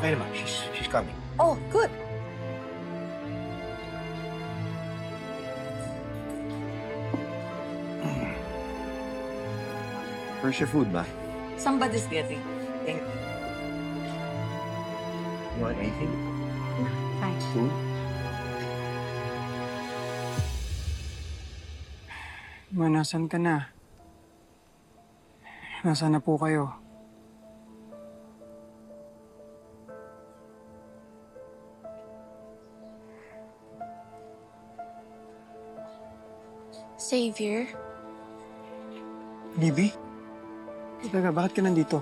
okay naman. She's coming. Oh, good. Where's your food, Ma? Somebody's getting. Thank you. You want anything? Fine. Food? Ma, nasan ka na? Nasaan na po kayo? Xavier, Libby? Teka, bakit ka nandito?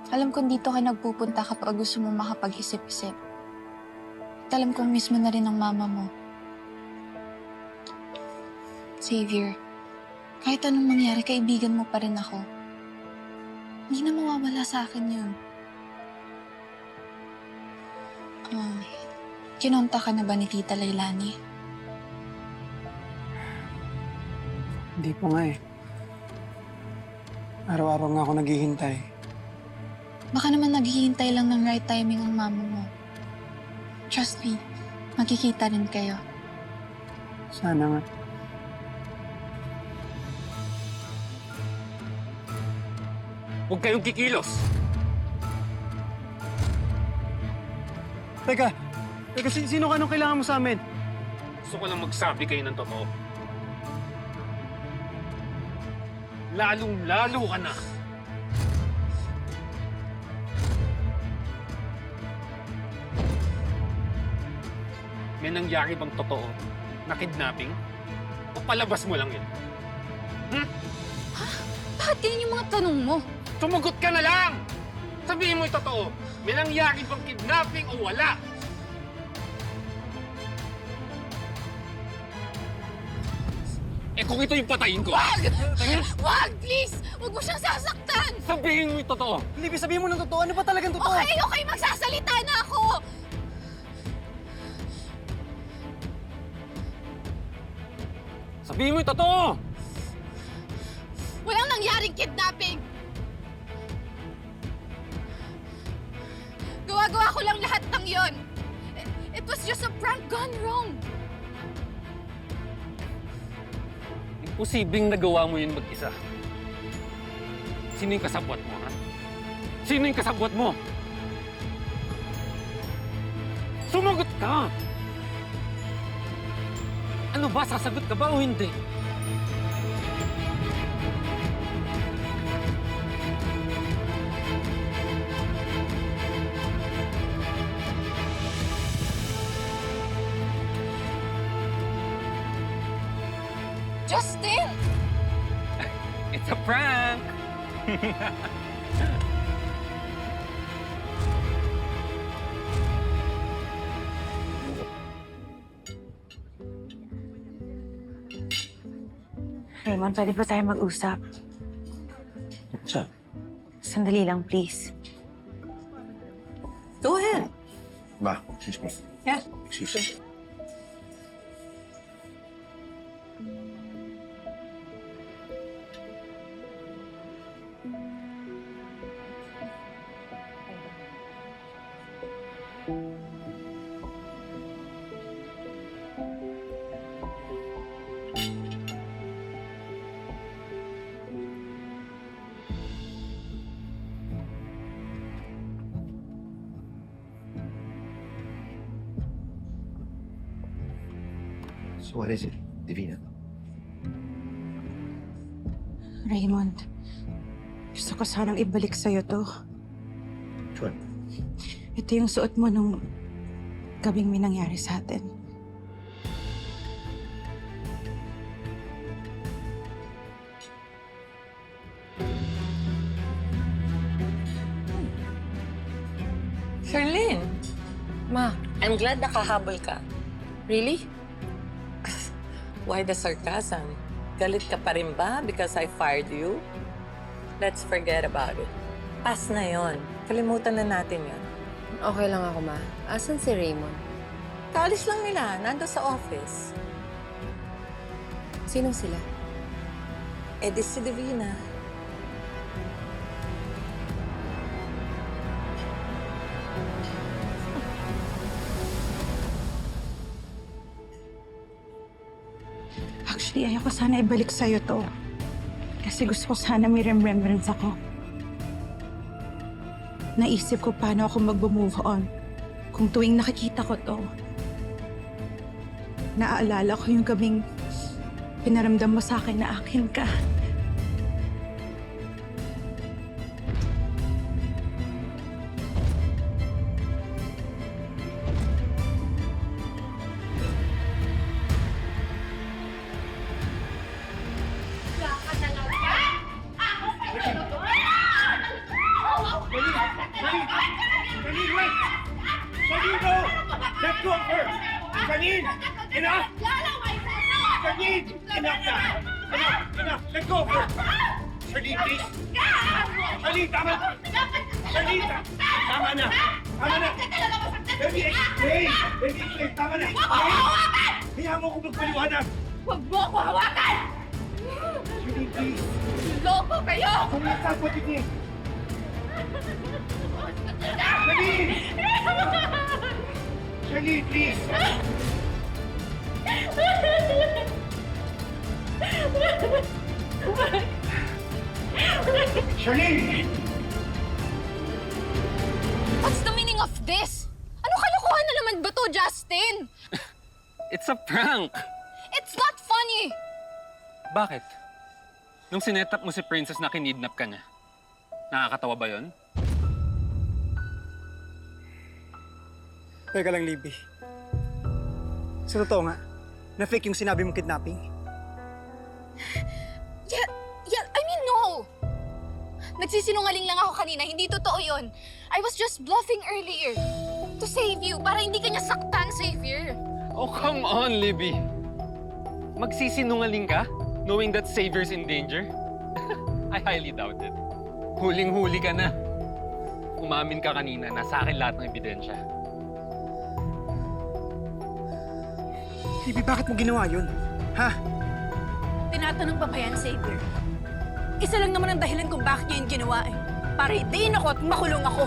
alam kong dito ka nagpupunta kapag gusto mo makapag-isip-isip. At alam kong miss mo na rin ang mama mo. Xavier, kahit anong mangyari, kaibigan mo pa rin ako. Hindi na mawawala sa akin yun. Kinonta ka na ba ni Tita Lailani? Hindi po nga eh. Araw-araw nga ako naghihintay. Baka naman naghihintay lang ng right timing ang mama mo. Trust me, magkikita rin kayo. Sana nga. Huwag kayong kikilos! Teka, sino ka nung kailangan mo sa amin? Gusto ko lang magsabi kayo ng totoo. Lalong-lalo ka na! May nangyari bang totoo na kidnapping? O palabas mo lang yun? Bakit ganyan yung mga tanong mo? Sumugot ka na lang! Sabihin mo yung totoo. May nangyari bang kidnapping o wala? Eh kung ito yung patayin ko... Wag! Wag! Please! Huwag mo siyang sasaktan! Sabihin mo yung totoo! Libby, sabihin mo ng totoo. Ano ba talagang totoo? Okay, okay! Magsasalita na ako! Sabihin mo yung totoo! Walang nangyaring kidnapping! Gawa-gawa ko lang lahat ng yon. It was just a prank gone wrong. Imposibleng nagawa mo yun mag-isa. Sino yung kasabwat mo, ha? Sino yung kasabwat mo? Sumagot ka! Ano ba? Sasagot ka ba o hindi? Justin! It's a prank! Raymond, pwede ba tayo mag-usap? What's up? Sandali lang, please. Go ahead. Ma, excuse me. Yeah. Excuse me. So what is it, Divina? Raymond, gusto ko sanang ibalik sa'yo to. Which one? Ito yung suot mo nung gabing may nangyari sa atin. Sherlyn. Ma, I'm glad nakahabol ka. Really? Why the sarcasm? Galit ka pa rin ba because I fired you? Let's forget about it. Pass na yon. Kalimutan na natin yon. Okay lang ako, Ma. Asan si Raymond? Kaalis lang nila. Nando sa office. Sinong sila? Eh, di si Divina. Libby, ayoko sana ibalik sa'yo to. Kasi gusto ko sana may remembrance ako. Naisip ko paano ako mag-move on. Kung tuwing nakikita ko to, naaalala ko yung gabing pinaramdam mo sa akin na akin ka. Janine, wait! Janine, no! Let go of her! Janine! Enough! Janine! Enough na! Enough! Let go of her! Janine, please! Janine, tama! Janine, tama na! Tama na! Let me explain! Let me explain! Tama na! Hayaan mo akong magpaliwanag! Huwag mo ako hawakan! Janine, please! Loko kayo! Janine, stop what you did! Janine! Janine, please! Janine! What's the meaning of this? Ano kalokohan na naman ba to, Justin? It's a prank! It's not funny! Bakit? Nung sinetap mo si Princess na kinidnap ka niya, nakakatawa ba yon? Teka lang, Libby. Sa totoo nga, na-fake yung sinabi mong kidnapping. Yeah, I mean, no! Nagsisinungaling lang ako kanina, hindi totoo yon. I was just bluffing earlier. To save you, para hindi ka niya saktan, Xavier. Oh, come on, Libby. Magsisinungaling ka, knowing that Xavier's in danger? I highly doubt it. Huling-huli ka na. Umamin ka kanina na sa akin lahat ng ebidensya. Libby, bakit mo ginawa yun? Ha? Tinatanong pa ba yan, Xavier? Isa lang naman ang dahilan kung bakit niya yung ginawa eh. Para hidayin ako at makulong ako.